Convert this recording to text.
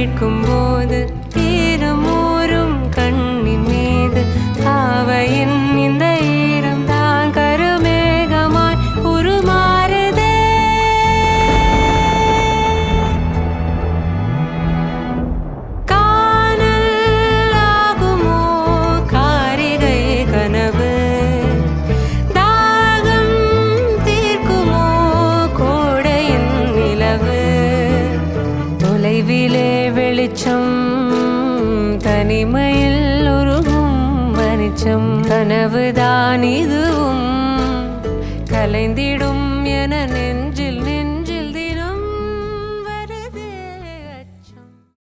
கேட்கும்போது ஈரமூறும் கண்ணின் மீது ஆவையின் இந்த ஈரம் தான் கருமேகமாய் உருமாறுதே. காணல் ஆகுமோ காரிகை கனவு, தாகம் தீர்க்குமோ கோடையின் நிலவு. தொலைவிலே வெளிச்சம் தனிமையில் உருகும் மனிச்சம், கனவுதான் இதுவும் கலைந்திடும் என